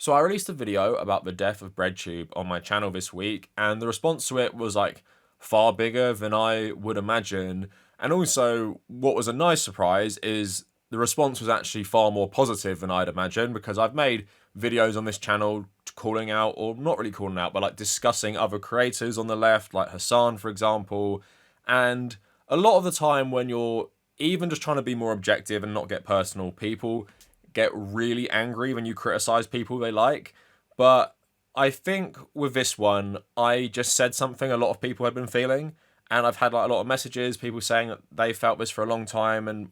So I released a video about the death of BreadTube on my channel this week, and the response to it was like far bigger than I would imagine. And also, what was a nice surprise is the response was actually far more positive than I'd imagined, because I've made videos on this channel calling out, or not really calling out, but like discussing other creators on the left, like Hassan, for example. And a lot of the time, when you're even just trying to be more objective and not get personal, people get really angry when you criticize people they like. But I think with this one, I just said something a lot of people had been feeling, and I've had like a lot of messages, people saying that they felt this for a long time, and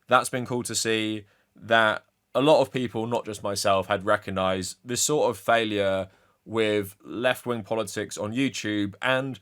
that's been cool to see that a lot of people, not just myself, had recognized this sort of failure with left-wing politics on YouTube, and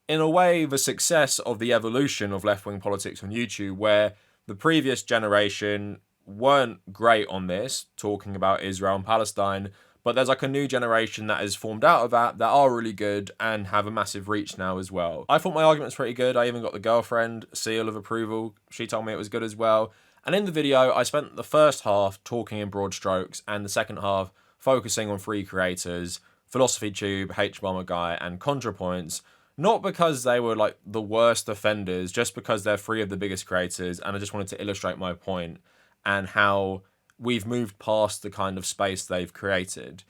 in a way the success of the evolution of left-wing politics on YouTube, where the previous generation weren't great on this, talking about Israel and Palestine, but there's like a new generation that has formed out of that are really good and have a massive reach now as well. I thought my argument was pretty good. I even got the girlfriend seal of approval. She told me it was good as well. And in the video, I spent the first half talking in broad strokes and the second half focusing on three creators: Philosphy Tube, H-Bomber Guy, and Contrapoints. Not because they were like the worst offenders, just because they're three of the biggest creators, and I just wanted to illustrate my point and how we've moved past the kind of space they've created.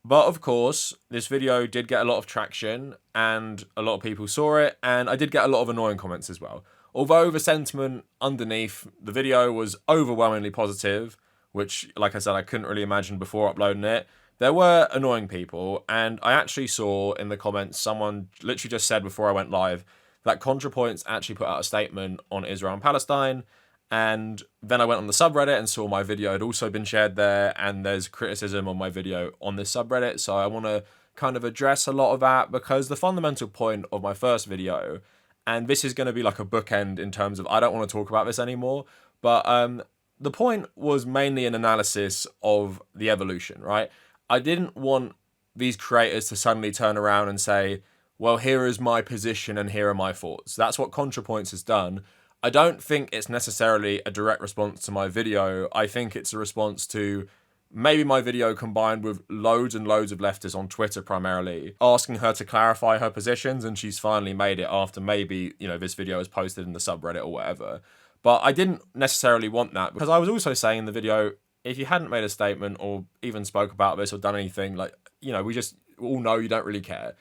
But of course, this video did get a lot of traction and a lot of people saw it, and I did get a lot of annoying comments as well. Although the sentiment underneath the video was overwhelmingly positive, which, like I said, I couldn't really imagine before uploading it, there were annoying people, and I actually saw in the comments someone literally just said before I went live that ContraPoints actually put out a statement on Israel and Palestine. And then I went on the subreddit and saw my video had also been shared there, and there's criticism on my video on this subreddit. So I want to kind of address a lot of that, because the fundamental point of my first video, and this is going to be like a bookend in terms of I don't want to talk about this anymore, but the point was mainly an analysis of the evolution, right? I didn't want these creators to suddenly turn around and say, well, here is my position and here are my thoughts. That's what ContraPoints has done. I don't think it's necessarily a direct response to my video. I think it's a response to maybe my video combined with loads and loads of leftists on Twitter primarily, asking her to clarify her positions, and she's finally made it after maybe, this video is posted in the subreddit or whatever. But I didn't necessarily want that, because I was also saying in the video, if you hadn't made a statement or even spoke about this or done anything, we just all know you don't really care.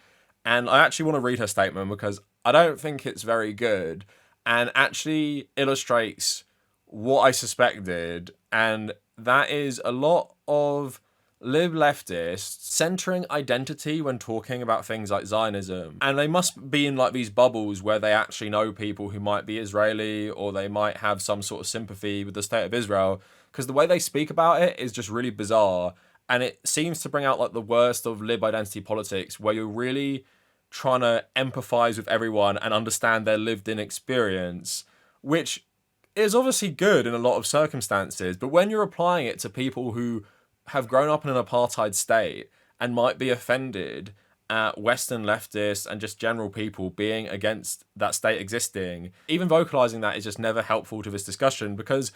And I actually want to read her statement because I don't think it's very good, and actually illustrates what I suspected, and that is a lot of lib leftists centering identity when talking about things like Zionism, and they must be in like these bubbles where they actually know people who might be Israeli, or they might have some sort of sympathy with the state of Israel, because the way they speak about it is just really bizarre, and it seems to bring out like the worst of lib identity politics, where you're really trying to empathize with everyone and understand their lived-in experience, which is obviously good in a lot of circumstances, but when you're applying it to people who have grown up in an apartheid state and might be offended at Western leftists and just general people being against that state existing, even vocalizing that is just never helpful to this discussion, because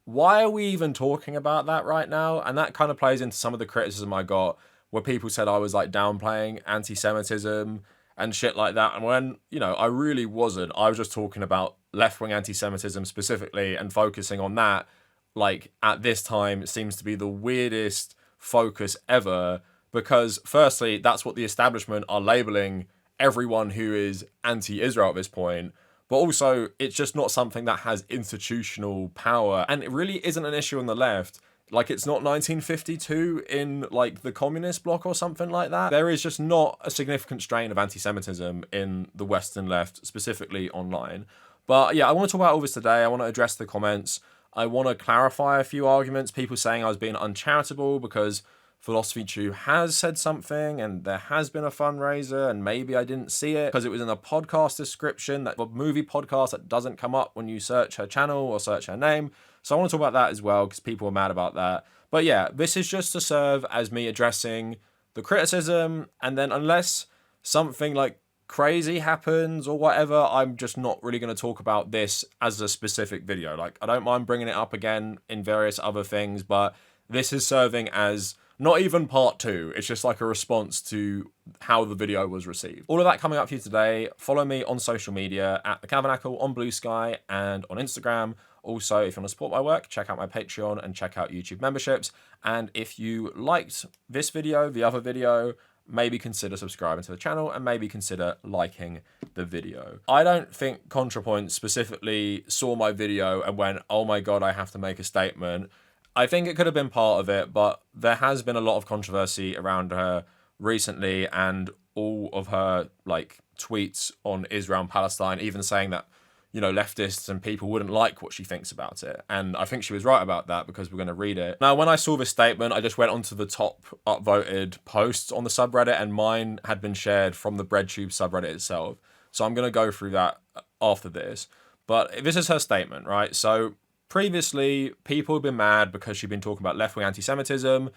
why are we even talking about that right now? And that kind of plays into some of the criticism I got, where people said I was like downplaying anti-Semitism and shit like that. And when, I really wasn't. I was just talking about left-wing anti-Semitism specifically and focusing on that. Like, at this time, it seems to be the weirdest focus ever, because firstly, that's what the establishment are labeling everyone who is anti-Israel at this point. But also, it's just not something that has institutional power. And it really isn't an issue on the left. Like, it's not 1952 in, like, the communist bloc or something like that. There is just not a significant strain of anti-Semitism in the Western left, specifically online. But yeah, I want to talk about all this today. I want to address the comments. I want to clarify a few arguments. People saying I was being uncharitable because Philosphy Tube has said something and there has been a fundraiser and maybe I didn't see it because it was in a podcast description, that a movie podcast that doesn't come up when you search her channel or search her name. So I want to talk about that as well, because people are mad about that. But yeah, this is just to serve as me addressing the criticism, and then unless something like crazy happens or whatever, I'm just not really going to talk about this as a specific video. Like, I don't mind bringing it up again in various other things, but this is serving as Not even part 2. It's just like a response to how the video was received. All of that coming up for you today. Follow me on social media at the Kavernacle, on Blue Sky, and on Instagram. Also, if you want to support my work, check out my Patreon and check out YouTube memberships. And if you liked this video, the other video, maybe consider subscribing to the channel and maybe consider liking the video. I don't think Contrapoints specifically saw my video and went, oh my God, I have to make a statement. I think it could have been part of it, but there has been a lot of controversy around her recently, and all of her like tweets on Israel and Palestine, even saying that, you know, leftists and people wouldn't like what she thinks about it. And I think she was right about that, because we're going to read it. Now, when I saw this statement, I just went onto the top upvoted posts on the subreddit, and mine had been shared from the BreadTube subreddit itself. So I'm going to go through that after this. But this is her statement, right? So previously, people have been mad because she'd been talking about left-wing anti-Semitism.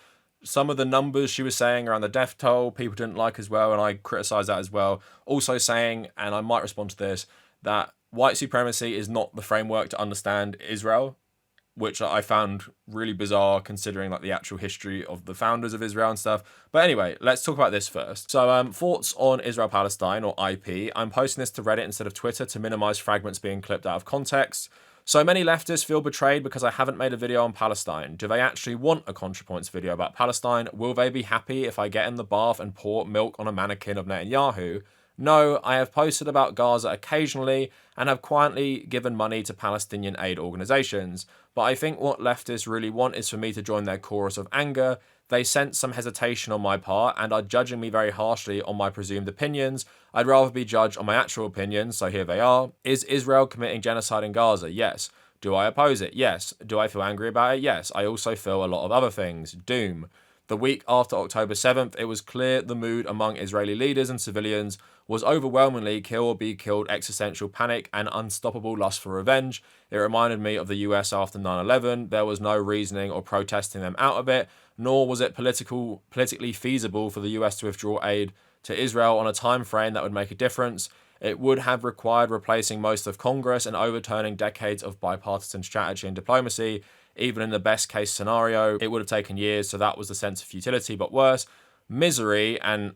Some of the numbers she was saying around the death toll, people didn't like as well, and I criticised that as well. Also saying, and I might respond to this, that white supremacy is not the framework to understand Israel, which I found really bizarre considering like the actual history of the founders of Israel and stuff. But anyway, let's talk about this first. So thoughts on Israel-Palestine, or IP. I'm posting this to Reddit instead of Twitter to minimize fragments being clipped out of context. So many leftists feel betrayed because I haven't made a video on Palestine. Do they actually want a Contrapoints video about Palestine? Will they be happy if I get in the bath and pour milk on a mannequin of Netanyahu? No, I have posted about Gaza occasionally and have quietly given money to Palestinian aid organisations. But I think what leftists really want is for me to join their chorus of anger. They sense some hesitation on my part and are judging me very harshly on my presumed opinions. I'd rather be judged on my actual opinions, so here they are. Is Israel committing genocide in Gaza? Yes. Do I oppose it? Yes. Do I feel angry about it? Yes. I also feel a lot of other things. Doom. The week after October 7th, it was clear the mood among Israeli leaders and civilians was overwhelmingly kill or be killed existential panic and unstoppable lust for revenge. It reminded me of the US after 9/11. There was no reasoning or protesting them out of it, nor was it politically feasible for the US to withdraw aid to Israel on a time frame that would make a difference. It would have required replacing most of Congress and overturning decades of bipartisan strategy and diplomacy. Even in the best case scenario, it would have taken years, so that was the sense of futility. But worse, misery, and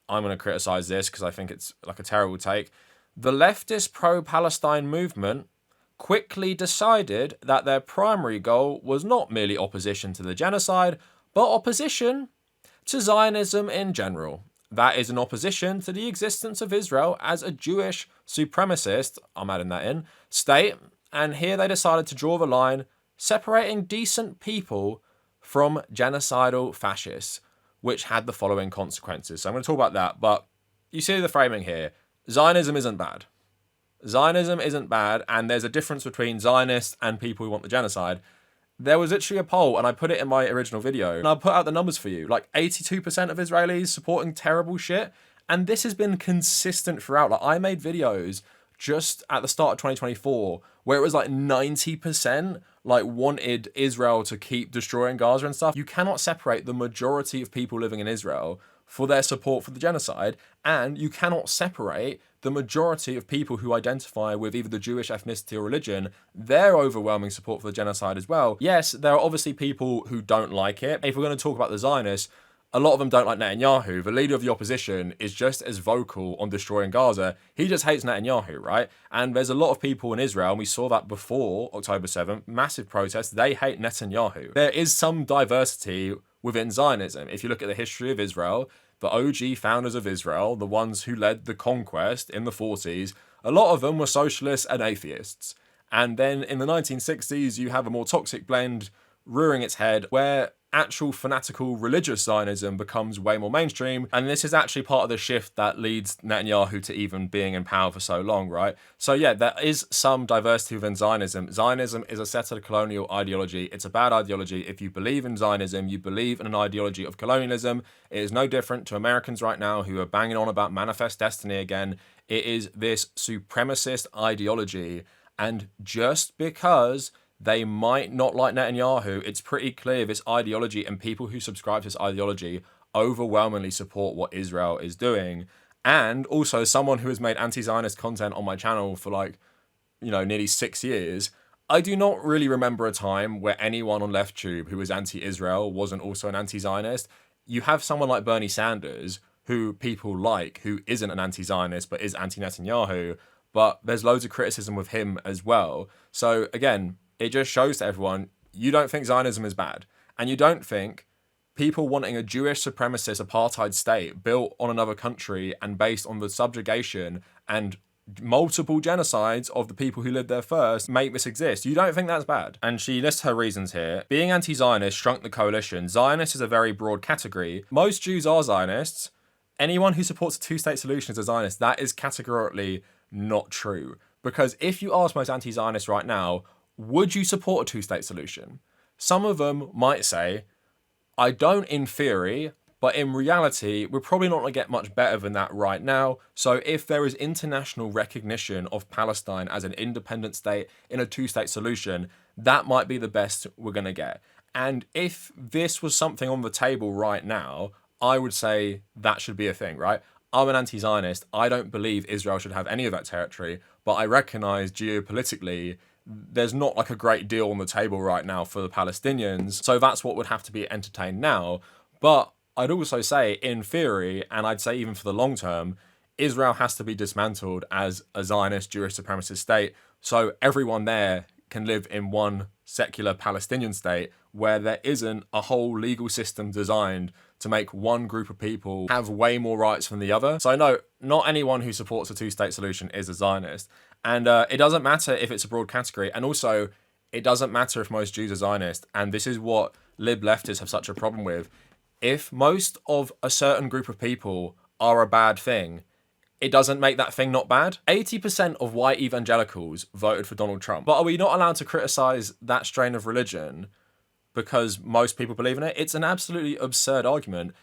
I'm going to criticize this because I think it's like a terrible take. The leftist pro-Palestine movement quickly decided that their primary goal was not merely opposition to the genocide, but opposition to Zionism in general. That is an opposition to the existence of Israel as a Jewish supremacist, I'm adding that in, state. And here they decided to draw the line separating decent people from genocidal fascists, which had the following consequences. So I'm going to talk about that, but you see the framing here. Zionism isn't bad. Zionism isn't bad, and there's a difference between Zionists and people who want the genocide. There was literally a poll, and I put it in my original video, and I'll put out the numbers for you. Like 82% of Israelis supporting terrible shit, and this has been consistent throughout. Like I made videos just at the start of 2024 where it was like 90% like wanted Israel to keep destroying Gaza and stuff. You cannot separate the majority of people living in Israel for their support for the genocide, and you cannot separate the majority of people who identify with either the Jewish ethnicity or religion, their overwhelming support for the genocide as well. Yes, there are obviously people who don't like it. If we're going to talk about the Zionists, a lot of them don't like Netanyahu. The leader of the opposition is just as vocal on destroying Gaza. He just hates Netanyahu, right? And there's a lot of people in Israel, and we saw that before October 7th, massive protests. They hate Netanyahu. There is some diversity within Zionism. If you look at the history of Israel, the OG founders of Israel, the ones who led the conquest in the 40s, a lot of them were socialists and atheists. And then in the 1960s, you have a more toxic blend rearing its head where actual fanatical religious Zionism becomes way more mainstream, and this is actually part of the shift that leads Netanyahu to even being in power for so long, right? So yeah, there is some diversity within Zionism. Zionism is a settler colonial ideology. It's a bad ideology. If you believe in Zionism, you believe in an ideology of colonialism. It is no different to Americans right now who are banging on about manifest destiny again. It is this supremacist ideology, and just because they might not like Netanyahu, it's pretty clear this ideology and people who subscribe to this ideology overwhelmingly support what Israel is doing. And also, someone who has made anti-Zionist content on my channel for like, you know, nearly 6 years, I do not really remember a time where anyone on LeftTube who was anti-Israel wasn't also an anti-Zionist. You have someone like Bernie Sanders, who people like, who isn't an anti-Zionist but is anti-Netanyahu, but there's loads of criticism with him as well. So again, it just shows to everyone, you don't think Zionism is bad, and you don't think people wanting a Jewish supremacist apartheid state built on another country and based on the subjugation and multiple genocides of the people who lived there first make this exist. You don't think that's bad. And she lists her reasons here. Being anti-Zionist shrunk the coalition. Zionist is a very broad category. Most Jews are Zionists. Anyone who supports a two-state solution is a Zionist. That is categorically not true. Because if you ask most anti-Zionists right now, would you support a two-state solution? Some of them might say, I don't in theory, but in reality, we're probably not going to get much better than that right now. So if there is international recognition of Palestine as an independent state in a two-state solution, that might be the best we're going to get. And if this was something on the table right now, I would say that should be a thing, right? I'm an anti-Zionist. I don't believe Israel should have any of that territory, but I recognize geopolitically there's not like a great deal on the table right now for the Palestinians. So that's what would have to be entertained now. But I'd also say, in theory, and I'd say even for the long term, Israel has to be dismantled as a Zionist Jewish supremacist state, so everyone there can live in one secular Palestinian state where there isn't a whole legal system designed to make one group of people have way more rights than the other. So no, not anyone who supports a two-state solution is a Zionist. And it doesn't matter if it's a broad category, and also it doesn't matter if most Jews are Zionist, and this is what leftists have such a problem with. If most of a certain group of people are a bad thing, it doesn't make that thing not bad. 80% of white evangelicals voted for Donald Trump. But are we not allowed to criticize that strain of religion because most people believe in it? It's an absolutely absurd argument.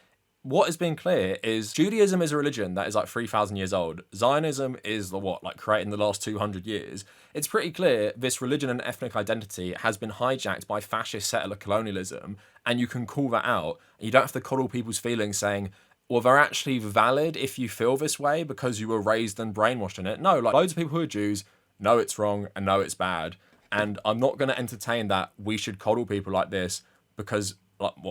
What has been clear is Judaism is a religion that is like 3,000 years old. Zionism is created in the last 200 years. It's pretty clear this religion and ethnic identity has been hijacked by fascist settler colonialism, and you can call that out. You don't have to coddle people's feelings saying, well, they're actually valid if you feel this way because you were raised and brainwashed in it. No, like loads of people who are Jews know it's wrong and know it's bad. And I'm not going to entertain that we should coddle people like this because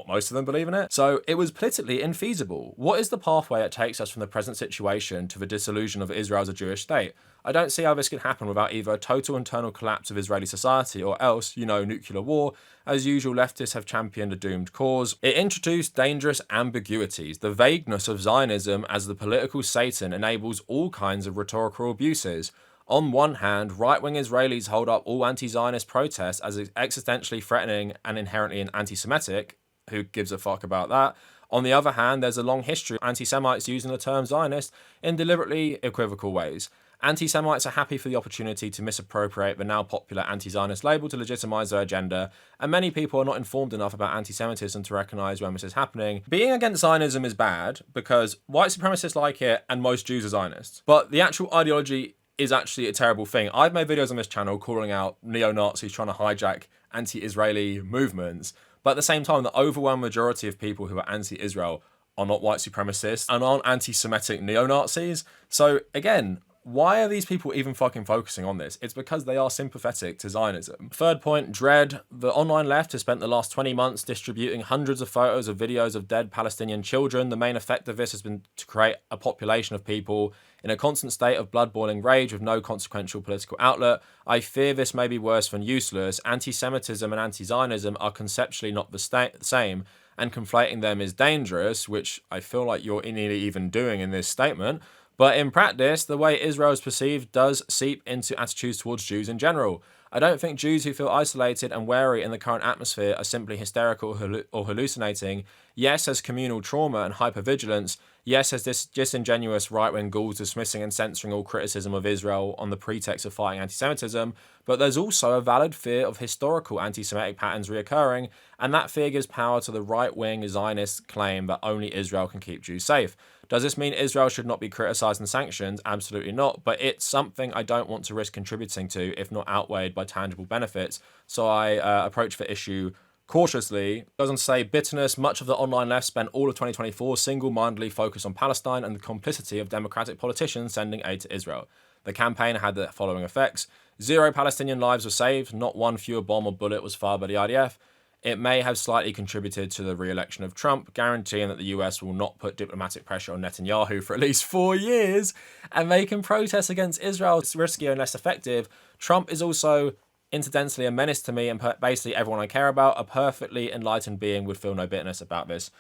most of them believe in it. So it was politically infeasible. What is the pathway it takes us from the present situation to the dissolution of Israel as a Jewish state? I don't see how this could happen without either a total internal collapse of Israeli society or else, nuclear war. As usual, leftists have championed a doomed cause. It introduced dangerous ambiguities. The vagueness of Zionism as the political Satan enables all kinds of rhetorical abuses. On one hand, right-wing Israelis hold up all anti-Zionist protests as existentially threatening and inherently anti-Semitic. Who gives a fuck about that? On the other hand, there's a long history of anti-Semites using the term Zionist in deliberately equivocal ways. Anti-Semites are happy for the opportunity to misappropriate the now popular anti-Zionist label to legitimize their agenda, and many people are not informed enough about anti-Semitism to recognize when this is happening. Being against Zionism is bad because white supremacists like it and most Jews are Zionists. But the actual ideology is actually a terrible thing. I've made videos on this channel calling out neo-Nazis trying to hijack anti-Israeli movements, but at the same time, the overwhelming majority of people who are anti-Israel are not white supremacists and aren't anti-Semitic neo-Nazis. So again, why are these people even fucking focusing on this? It's because they are sympathetic to Zionism. Third point, dread. The online left has spent the last 20 months distributing hundreds of photos of videos of dead Palestinian children. The main effect of this has been to create a population of people in a constant state of blood-boiling rage with no consequential political outlet. I fear this may be worse than useless. Anti-Semitism and anti-Zionism are conceptually not the same, and conflating them is dangerous, which I feel like you're nearly even doing in this statement. But in practice, the way Israel is perceived does seep into attitudes towards Jews in general. I don't think Jews who feel isolated and wary in the current atmosphere are simply hysterical or hallucinating. Yes, there's communal trauma and hypervigilance. Yes, there's this disingenuous right-wing ghouls dismissing and censoring all criticism of Israel on the pretext of fighting anti-Semitism, but there's also a valid fear of historical anti-Semitic patterns reoccurring, and that fear gives power to the right-wing Zionist claim that only Israel can keep Jews safe. Does this mean Israel should not be criticised and sanctioned? Absolutely not, but it's something I don't want to risk contributing to if not outweighed by tangible benefits, so I approach the issue cautiously. Goes on to say, bitterness. Much of the online left spent all of 2024 single-mindedly focused on Palestine and the complicity of democratic politicians sending aid to Israel. The campaign had the following effects: 0 Palestinian lives were saved, not one fewer bomb or bullet was fired by the IDF. It may have slightly contributed to the re-election of Trump, guaranteeing that the US will not put diplomatic pressure on Netanyahu for at least 4 years and making protests against Israel riskier and less effective. Trump is also incidentally a menace to me and basically everyone I care about. A perfectly enlightened being would feel no bitterness about this,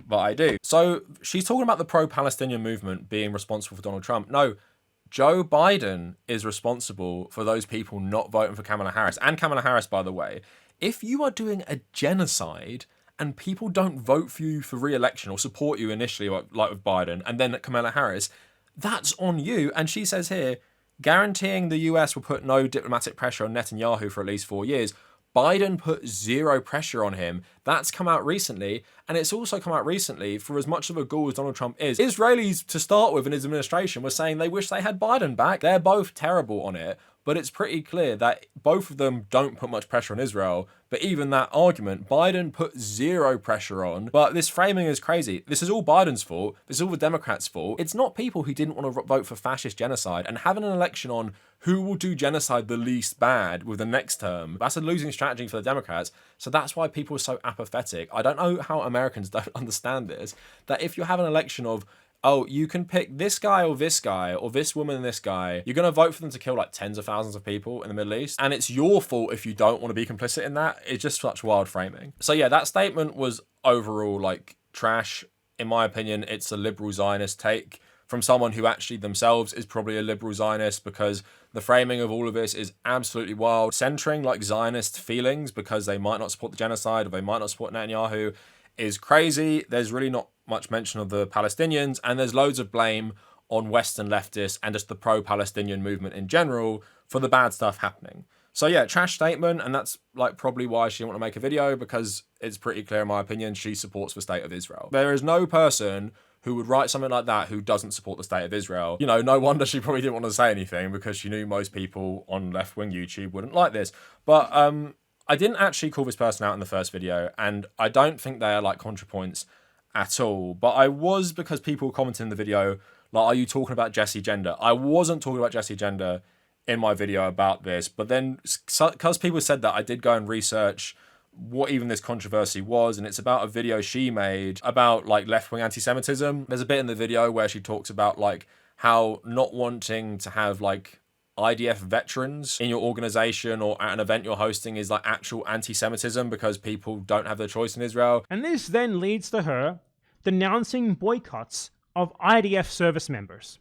but I do. So she's talking about the pro-Palestinian movement being responsible for Donald Trump. No, Joe Biden is responsible for those people not voting for Kamala Harris. And Kamala Harris, by the way. If you are doing a genocide and people don't vote for you for re-election or support you initially, like with Biden, and then Kamala Harris, that's on you. And she says here, guaranteeing the US will put no diplomatic pressure on Netanyahu for at least 4 years. Biden put 0 pressure on him. That's come out recently. And it's also come out recently, for as much of a ghoul as Donald Trump is, Israelis to start with in his administration were saying they wish they had Biden back. They're both terrible on it. But it's pretty clear that both of them don't put much pressure on Israel. But even that argument, Biden put 0 pressure on. But this framing is crazy. This is all Biden's fault. This is all the Democrats' fault. It's not people who didn't want to vote for fascist genocide. And having an election on who will do genocide the least bad with the next term, that's a losing strategy for the Democrats. So that's why people are so apathetic. I don't know how Americans don't understand this. That if you have an election of, oh, you can pick this guy or this woman and this guy, you're going to vote for them to kill like tens of thousands of people in the Middle East. And it's your fault if you don't want to be complicit in that. It's just such wild framing. So yeah, that statement was overall like trash. In my opinion, it's a liberal Zionist take from someone who actually themselves is probably a liberal Zionist, because the framing of all of this is absolutely wild. Centering like Zionist feelings because they might not support the genocide or they might not support Netanyahu is crazy. There's really not much mention of the Palestinians, and there's loads of blame on Western leftists and just the pro-Palestinian movement in general for the bad stuff happening. So yeah, trash statement, and that's like probably why she didn't want to make a video, because it's pretty clear in my opinion she supports the state of Israel. There is no person who would write something like that who doesn't support the state of Israel. You know, no wonder she probably didn't want to say anything, because she knew most people on left-wing YouTube wouldn't like this. But I didn't actually call this person out in the first video, and I don't think they are like Contrapoints at all. But I was, because people commented in the video, like, are you talking about Jesse Gender? I wasn't talking about Jesse Gender in my video about this, but then because people said that, I did go and research what even this controversy was, and it's about a video she made about like left-wing anti-Semitism. There's a bit in the video where she talks about like how not wanting to have like IDF veterans in your organization or at an event you're hosting is like actual anti-Semitism, because people don't have their choice in Israel. And this then leads to her denouncing boycotts of IDF service members.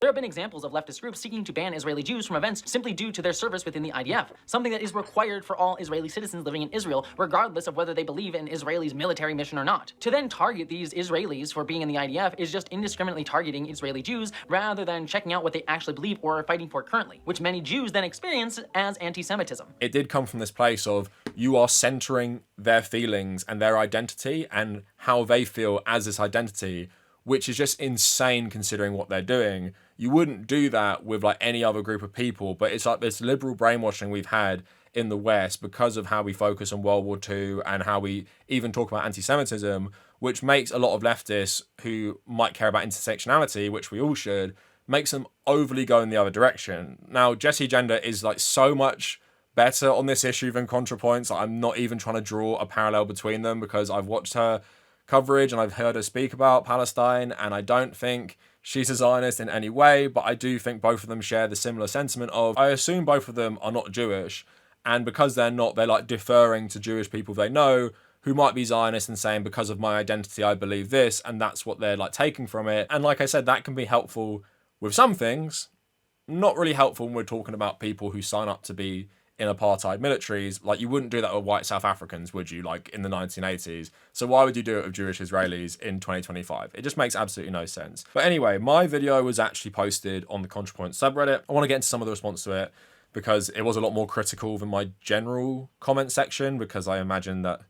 There have been examples of leftist groups seeking to ban Israeli Jews from events simply due to their service within the IDF, something that is required for all Israeli citizens living in Israel, regardless of whether they believe in Israel's military mission or not. To then target these Israelis for being in the IDF is just indiscriminately targeting Israeli Jews rather than checking out what they actually believe or are fighting for currently, which many Jews then experience as anti-Semitism. It did come from this place of you are centering their feelings and their identity and how they feel as this identity, which is just insane considering what they're doing. You wouldn't do that with like any other group of people, but it's like this liberal brainwashing we've had in the West because of how we focus on World War II and how we even talk about anti-Semitism, which makes a lot of leftists who might care about intersectionality, which we all should, makes them overly go in the other direction. Now, Jessie Gender is like so much better on this issue than Contrapoints. I'm not even trying to draw a parallel between them, because I've watched her coverage and I've heard her speak about Palestine, and I don't think she's a Zionist in any way, but I do think both of them share the similar sentiment of, I assume both of them are not Jewish, and because they're not, they're like deferring to Jewish people they know who might be Zionist and saying, because of my identity I believe this, and that's what they're like taking from it. And like I said, that can be helpful with some things, not really helpful when we're talking about people who sign up to be in apartheid militaries. Like, you wouldn't do that with white South Africans, would you, like in the 1980s? So why would you do it with Jewish Israelis in 2025? It just makes absolutely no sense. But anyway, my video was actually posted on the Contrapoints subreddit. I want to get into some of the response to it, because it was a lot more critical than my general comment section, because I imagine that,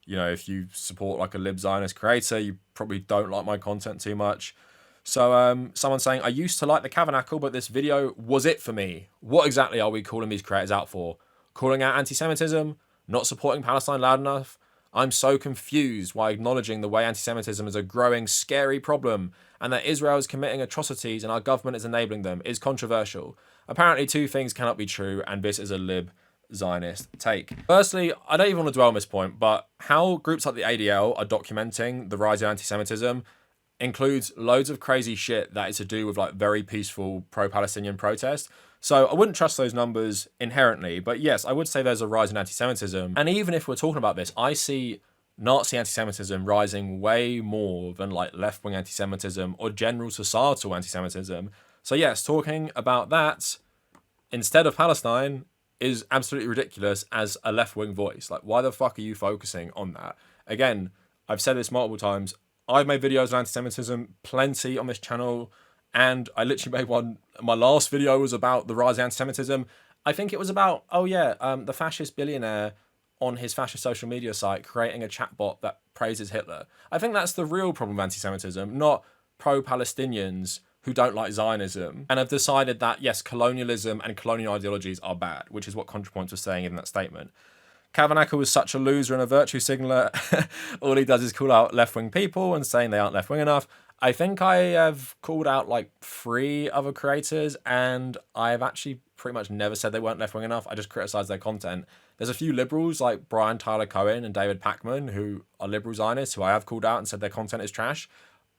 you know, if you support like a lib Zionist creator, you probably don't like my content too much. So someone saying, I used to like the Kavernacle, but this video was it for me. What exactly are we calling these creators out for? Calling out anti-Semitism? Not supporting Palestine loud enough? I'm so confused why acknowledging the way anti-Semitism is a growing, scary problem and that Israel is committing atrocities and our government is enabling them is controversial. Apparently, two things cannot be true, and this is a lib Zionist take. Firstly, I don't even want to dwell on this point, but how groups like the ADL are documenting the rise of anti-Semitism includes loads of crazy shit that is to do with like very peaceful pro-Palestinian protest. So I wouldn't trust those numbers inherently, but yes, I would say there's a rise in anti-Semitism. And even if we're talking about this, I see Nazi anti-Semitism rising way more than like left-wing anti-Semitism or general societal anti-Semitism. So yes, talking about that instead of Palestine is absolutely ridiculous as a left-wing voice. Like, why the fuck are you focusing on that? Again, I've said this multiple times. I've made videos on anti-Semitism plenty on this channel, and I literally made one. My last video was about the rise of anti-Semitism. I think it was about, the fascist billionaire on his fascist social media site creating a chatbot that praises Hitler. I think that's the real problem with anti-Semitism, not pro-Palestinians who don't like Zionism and have decided that, yes, colonialism and colonial ideologies are bad, which is what Contrapoints was saying in that statement. Kavernacle was such a loser and a virtue signaler. All he does is call out left-wing people and saying they aren't left-wing enough. I think I have called out like 3 other creators, and I've actually pretty much never said they weren't left-wing enough. I just criticized their content. There's a few liberals like Brian Tyler Cohen and David Pacman who are liberal Zionists who I have called out and said their content is trash.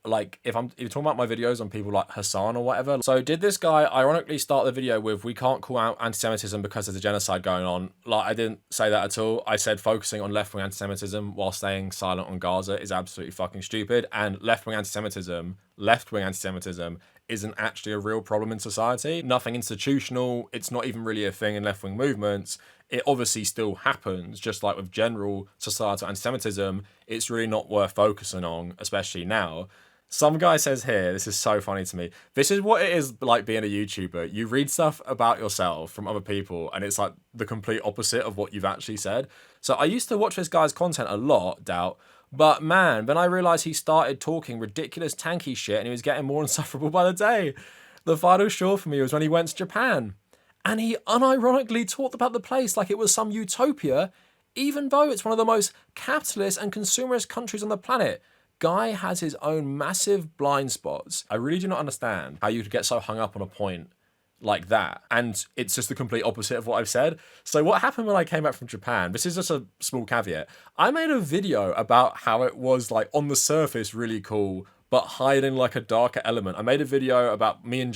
Like, if you're talking about my videos on people like Hassan or whatever. So did this guy ironically start the video with, we can't call out anti-Semitism because there's a genocide going on? Like, I didn't say that at all. I said focusing on left-wing anti-Semitism while staying silent on Gaza is absolutely fucking stupid. And left-wing anti-Semitism isn't actually a real problem in society. Nothing institutional. It's not even really a thing in left-wing movements. It obviously still happens, just like with general societal anti-Semitism. It's really not worth focusing on, especially now. Some guy says here, this is so funny to me, this is what it is like being a YouTuber. You read stuff about yourself from other people and it's like the complete opposite of what you've actually said. So I used to watch this guy's content a lot, Doubt, but man, then I realised he started talking ridiculous tanky shit and he was getting more insufferable by the day. The final straw for me was when he went to Japan and he unironically talked about the place like it was some utopia, even though it's one of the most capitalist and consumerist countries on the planet. Guy has his own massive blind spots. I really do not understand how you could get so hung up on a point like that. And it's just the complete opposite of what I've said. So what happened when I came back from Japan, this is just a small caveat. I made a video about how it was like on the surface really cool, but hiding like a darker element. I made a video about me and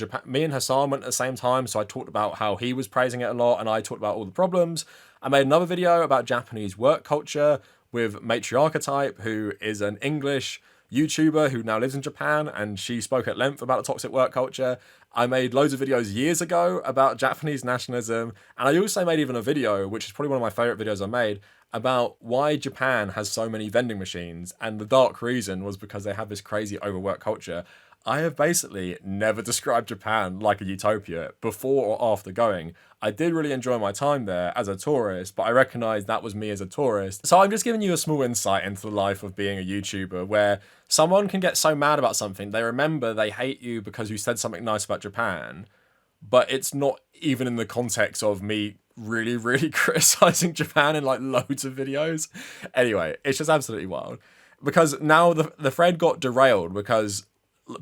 Hassan went at the same time. So I talked about how he was praising it a lot and I talked about all the problems. I made another video about Japanese work culture with Matriarchetype, who is an English YouTuber who now lives in Japan, and she spoke at length about the toxic work culture. I made loads of videos years ago about Japanese nationalism, and I also made even a video, which is probably one of my favorite videos I made, about why Japan has so many vending machines, and the dark reason was because they have this crazy overwork culture. I have basically never described Japan like a utopia before or after going. I did really enjoy my time there as a tourist, but I recognize that was me as a tourist. So I'm just giving you a small insight into the life of being a YouTuber, where someone can get so mad about something, they remember they hate you because you said something nice about Japan, but it's not even in the context of me really, really criticizing Japan in like loads of videos. Anyway, it's just absolutely wild. Because now the thread got derailed because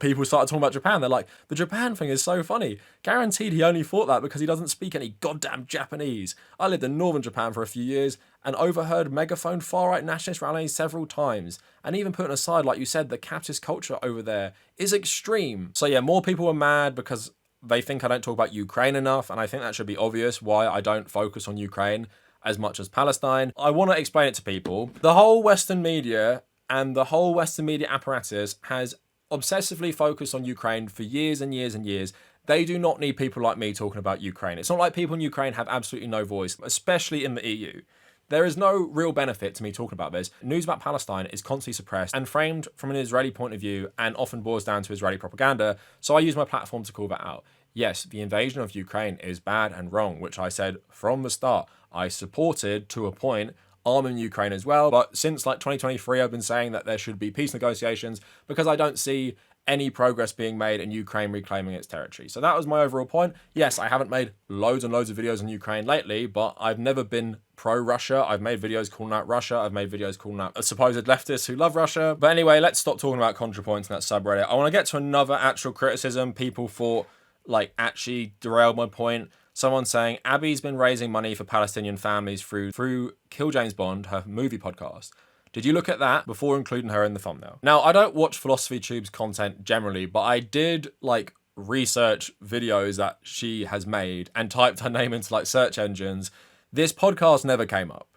people started talking about Japan. They're like, the Japan thing is so funny. Guaranteed he only thought that because he doesn't speak any goddamn Japanese. I lived in northern Japan for a few years and overheard megaphone far-right nationalist rallies several times. And even putting aside, like you said, the capitalist culture over there is extreme. So yeah, more people were mad because they think I don't talk about Ukraine enough. And I think that should be obvious why I don't focus on Ukraine as much as Palestine. I want to explain it to people. The whole Western media and the whole Western media apparatus has obsessively focused on Ukraine for years and years and years. They do not need people like me talking about Ukraine. It's not like people in Ukraine have absolutely no voice, especially in the EU. There is no real benefit to me talking about this. News about Palestine is constantly suppressed and framed from an Israeli point of view and often boils down to Israeli propaganda, so I use my platform to call that out. Yes, the invasion of Ukraine is bad and wrong, which I said from the start. I supported, to a point, arming Ukraine as well, but since like 2023 I've been saying that there should be peace negotiations because I don't see any progress being made in Ukraine reclaiming its territory. So that was my overall point. Yes, I haven't made loads and loads of videos on Ukraine lately, but I've never been pro-Russia. I've made videos calling out Russia. I've made videos calling out supposed leftists who love Russia. But anyway, let's stop talking about Contrapoints in that subreddit. I want to get to another actual criticism people thought like actually derailed my point. Someone saying Abby's been raising money for Palestinian families through Kill James Bond, her movie podcast. Did you look at that before including her in the thumbnail? Now, I don't watch Philosphy Tube's content generally, but I did like research videos that she has made and typed her name into like search engines. This podcast never came up.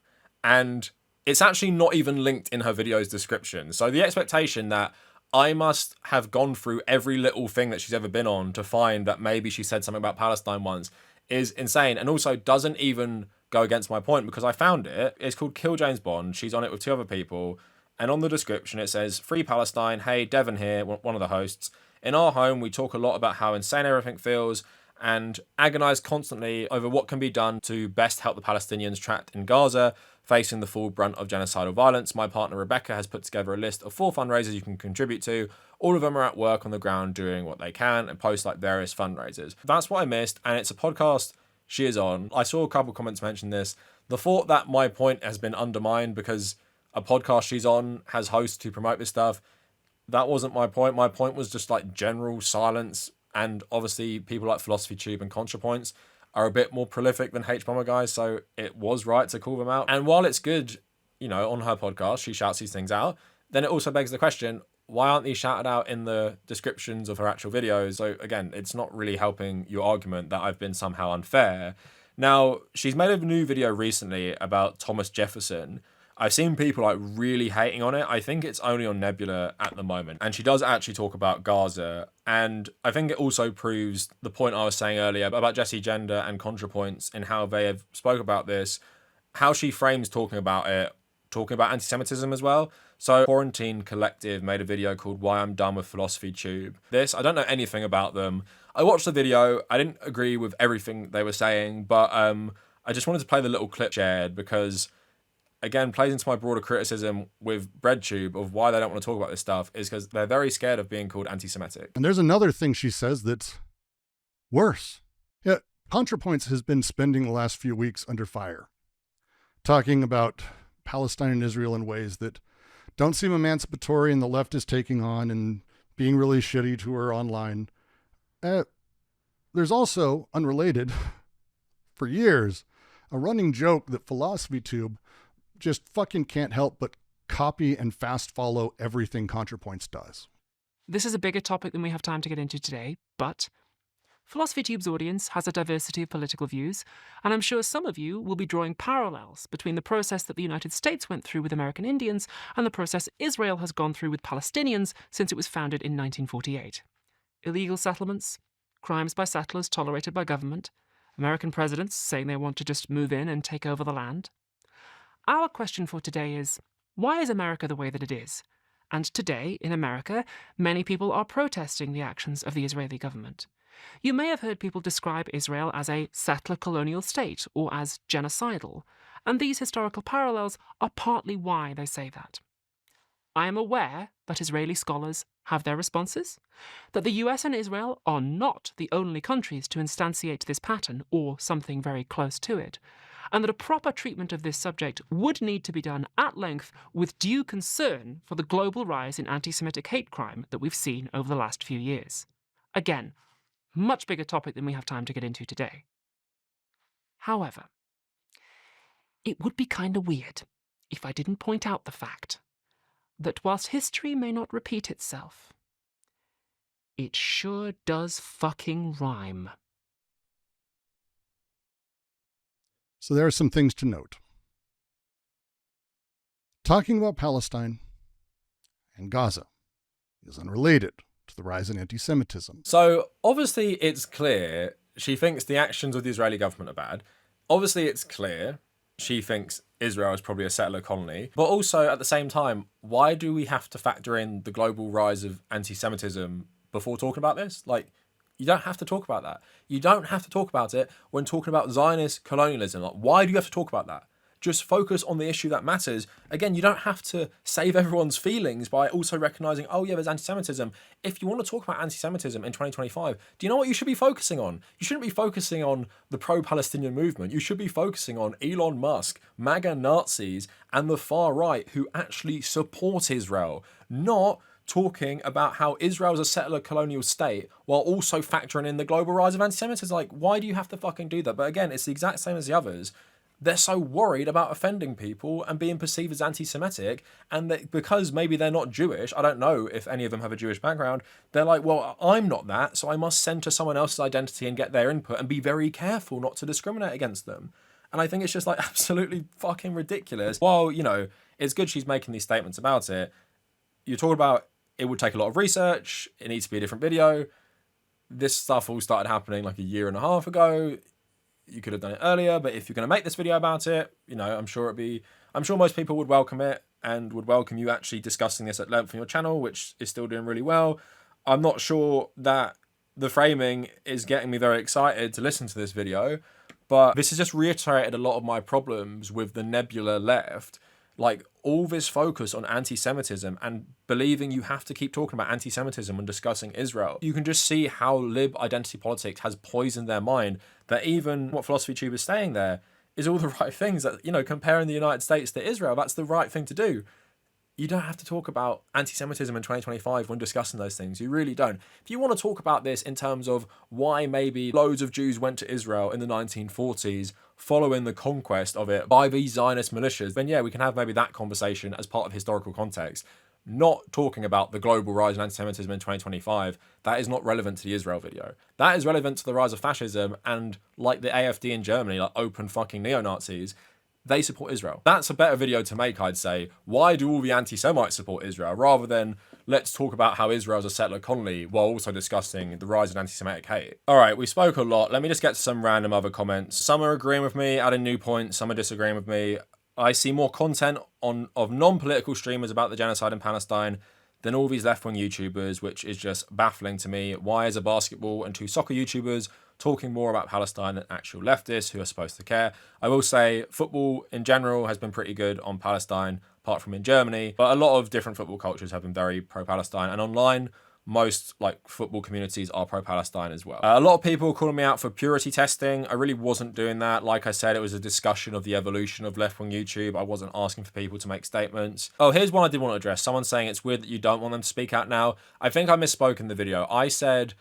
And it's actually not even linked in her video's description. So the expectation that I must have gone through every little thing that she's ever been on to find that maybe she said something about Palestine once is insane, and also doesn't even go against my point because I found it. It's called Kill James Bond. She's on it with 2 other people, and on the description it says, "Free Palestine. Hey, Devon here, one of the hosts. In our home, we talk a lot about how insane everything feels and agonize constantly over what can be done to best help the Palestinians trapped in Gaza, facing the full brunt of genocidal violence. My partner Rebecca has put together a list of 4 fundraisers you can contribute to. All of them are at work on the ground doing what they can and post like various fundraisers." That's what I missed, and it's a podcast she is on. I saw a couple comments mention this. The thought that my point has been undermined because a podcast she's on has hosts who promote this stuff, that wasn't my point. My point was just like general silence, and obviously people like Philosphy Tube and Contrapoints are a bit more prolific than H-Bomber guys, so it was right to call them out. And while it's good, on her podcast, she shouts these things out, then it also begs the question, why aren't these shouted out in the descriptions of her actual videos? So again, it's not really helping your argument that I've been somehow unfair. Now, she's made a new video recently about Thomas Jefferson. I've seen people like really hating on it. I think it's only on Nebula at the moment. And she does actually talk about Gaza. And I think it also proves the point I was saying earlier about Jessie Gender and Contrapoints and how they have spoke about this, how she frames talking about anti-Semitism as well. So Quarantine Collective made a video called Why I'm Done with Philosphy Tube. I don't know anything about them. I watched the video. I didn't agree with everything they were saying, but I just wanted to play the little clip shared because, again, plays into my broader criticism with BreadTube of why they don't want to talk about this stuff is because they're very scared of being called anti-Semitic. And there's another thing she says that's worse. Yeah, Contrapoints has been spending the last few weeks under fire, talking about Palestine and Israel in ways that don't seem emancipatory and the left is taking on and being really shitty to her online. There's also, unrelated, for years, a running joke that Philosphy Tube just fucking can't help but copy and fast follow everything Contrapoints does. This is a bigger topic than we have time to get into today, but Philosphy Tube's audience has a diversity of political views, and I'm sure some of you will be drawing parallels between the process that the United States went through with American Indians and the process Israel has gone through with Palestinians since it was founded in 1948. Illegal settlements, crimes by settlers tolerated by government, American presidents saying they want to just move in and take over the land. Our question for today is, why is America the way that it is? And today, in America, many people are protesting the actions of the Israeli government. You may have heard people describe Israel as a settler colonial state or as genocidal, and these historical parallels are partly why they say that. I am aware that Israeli scholars have their responses, that the US and Israel are not the only countries to instantiate this pattern or something very close to it, and that a proper treatment of this subject would need to be done at length with due concern for the global rise in anti-Semitic hate crime that we've seen over the last few years. Again, much bigger topic than we have time to get into today. However, it would be kind of weird if I didn't point out the fact that whilst history may not repeat itself, it sure does fucking rhyme. So there are some things to note. Talking about Palestine and Gaza is unrelated to the rise in anti-Semitism. So obviously it's clear she thinks the actions of the Israeli government are bad. Obviously it's clear she thinks Israel is probably a settler colony. But also at the same time, why do we have to factor in the global rise of anti-Semitism before talking about this? Like, you don't have to talk about that. You don't have to talk about it when talking about Zionist colonialism. Like, why do you have to talk about that? Just focus on the issue that matters. Again, you don't have to save everyone's feelings by also recognizing, oh yeah, there's anti-Semitism. If you want to talk about anti-Semitism in 2025, do you know what you should be focusing on? You shouldn't be focusing on the pro-Palestinian movement. You should be focusing on Elon Musk, MAGA Nazis, and the far right who actually support Israel, not talking about how Israel is a settler colonial state while also factoring in the global rise of anti-Semitism. Like, why do you have to fucking do that? But again, it's the exact same as the others. They're so worried about offending people and being perceived as anti-Semitic, and that because maybe they're not Jewish, I don't know if any of them have a Jewish background, they're like, well, I'm not that, so I must center someone else's identity and get their input and be very careful not to discriminate against them. And I think it's just like absolutely fucking ridiculous. While, you know, it's good she's making these statements about it, you're talking about it would take a lot of research, it needs to be a different video. This stuff all started happening like a year and a half ago. You could have done it earlier, but if you're going to make this video about it, you know, I'm sure most people would welcome it and would welcome you actually discussing this at length on your channel, which is still doing really well. I'm not sure that the framing is getting me very excited to listen to this video, but this has just reiterated a lot of my problems with the Nebula left. Like, all this focus on anti-Semitism and believing you have to keep talking about anti-Semitism when discussing Israel. You can just see how lib identity politics has poisoned their mind, that even what Philosphy Tube is saying there is all the right things. That, you know, comparing the United States to Israel, that's the right thing to do. You don't have to talk about anti-Semitism in 2025 when discussing those things. You really don't. If you want to talk about this in terms of why maybe loads of Jews went to Israel in the 1940s following the conquest of it by these Zionist militias, then yeah, we can have maybe that conversation as part of historical context. Not talking about the global rise in anti-Semitism in 2025. That is not relevant to the Israel video. That is relevant to the rise of fascism and, like the AfD in Germany, like open fucking neo-Nazis. They support Israel. That's a better video to make, I'd say. Why do all the anti-Semites support Israel? Rather than let's talk about how Israel's a settler colony while also discussing the rise of anti-Semitic hate. All right, we spoke a lot. Let me just get to some random other comments. Some are agreeing with me, adding new points. Some are disagreeing with me. I see more content of non-political streamers about the genocide in Palestine than all these left-wing YouTubers, which is just baffling to me. Why is a basketball and two soccer YouTubers talking more about Palestine than actual leftists who are supposed to care? I will say football in general has been pretty good on Palestine, apart from in Germany, but a lot of different football cultures have been very pro-Palestine, and online, most like football communities are pro-Palestine as well. A lot of people calling me out for purity testing. I really wasn't doing that. Like I said, it was a discussion of the evolution of left-wing YouTube. I wasn't asking for people to make statements. Oh, here's one I did want to address. Someone saying it's weird that you don't want them to speak out now. I think I misspoke in the video. I said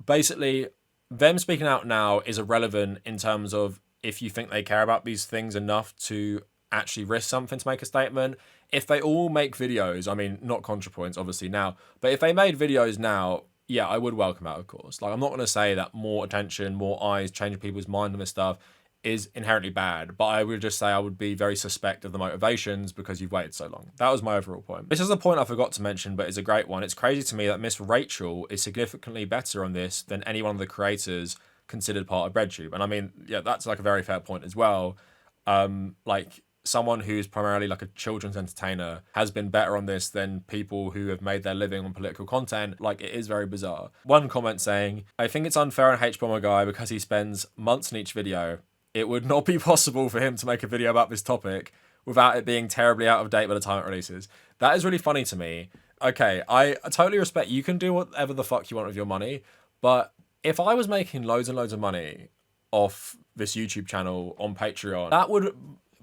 basically them speaking out now is irrelevant in terms of if you think they care about these things enough to actually risk something to make a statement. If they all make videos, I mean, not Contrapoints obviously now, but if they made videos now, yeah, I would welcome that, of course. Like, I'm not going to say that more attention, more eyes, changing people's mind on this stuff is inherently bad, but I would just say I would be very suspect of the motivations because you've waited so long. That was my overall point. This is a point I forgot to mention, but it's a great one. It's crazy to me that Miss Rachel is significantly better on this than any one of the creators considered part of BreadTube. And I mean, yeah, that's like a very fair point as well. Like, someone who's primarily like a children's entertainer has been better on this than people who have made their living on political content. Like, it is very bizarre. One comment saying, I think it's unfair on H-Bomber Guy because he spends months in each video. It would not be possible for him to make a video about this topic without it being terribly out of date by the time it releases. That is really funny to me. Okay, I totally respect you can do whatever the fuck you want with your money, but if I was making loads and loads of money off this YouTube channel on Patreon, that would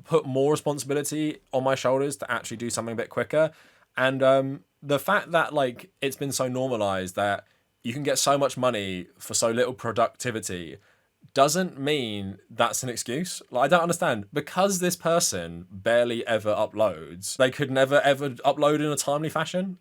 put more responsibility on my shoulders to actually do something a bit quicker. And the fact that like it's been so normalized that you can get so much money for so little productivity doesn't mean that's an excuse. Like, I don't understand. Because this person barely ever uploads, they could never ever upload in a timely fashion.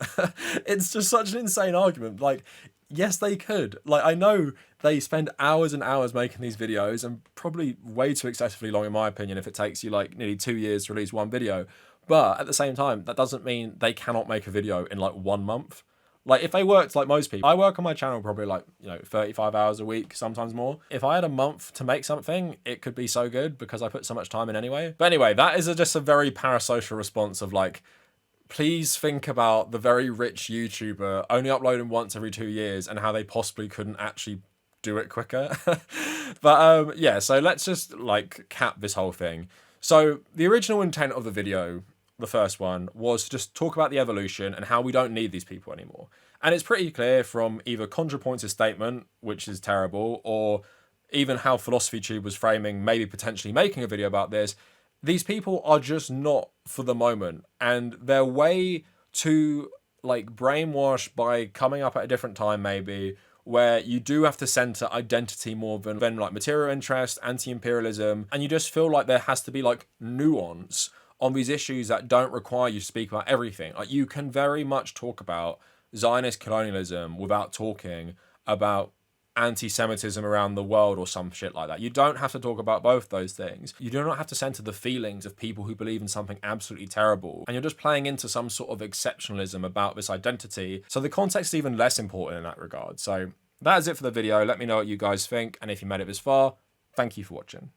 It's just such an insane argument. Like, yes, they could. Like, I know they spend hours and hours making these videos, and probably way too excessively long in my opinion if it takes you like nearly 2 years to release one video. But at the same time, that doesn't mean they cannot make a video in like 1 month. Like, if they worked like most people, I work on my channel probably like, 35 hours a week, sometimes more. If I had a month to make something, it could be so good because I put so much time in anyway. But anyway, that is just a very parasocial response of like, please think about the very rich YouTuber only uploading once every 2 years and how they possibly couldn't actually do it quicker. But yeah, so let's just like cap this whole thing. So the original intent of the video, the first one, was to just talk about the evolution and how we don't need these people anymore. And it's pretty clear from either Contrapoints' statement, which is terrible, or even how Philosphy Tube was framing maybe potentially making a video about this. These people are just not for the moment, and they're way too like brainwashed by coming up at a different time maybe, where you do have to center identity more than like material interest, anti-imperialism, and you just feel like there has to be like nuance on these issues that don't require you to speak about everything. Like you can very much talk about Zionist colonialism without talking about anti-Semitism around the world or some shit like that. You don't have to talk about both those things. You do not have to center the feelings of people who believe in something absolutely terrible. And you're just playing into some sort of exceptionalism about this identity. So the context is even less important in that regard. So that is it for the video. Let me know what you guys think. And if you made it this far, thank you for watching.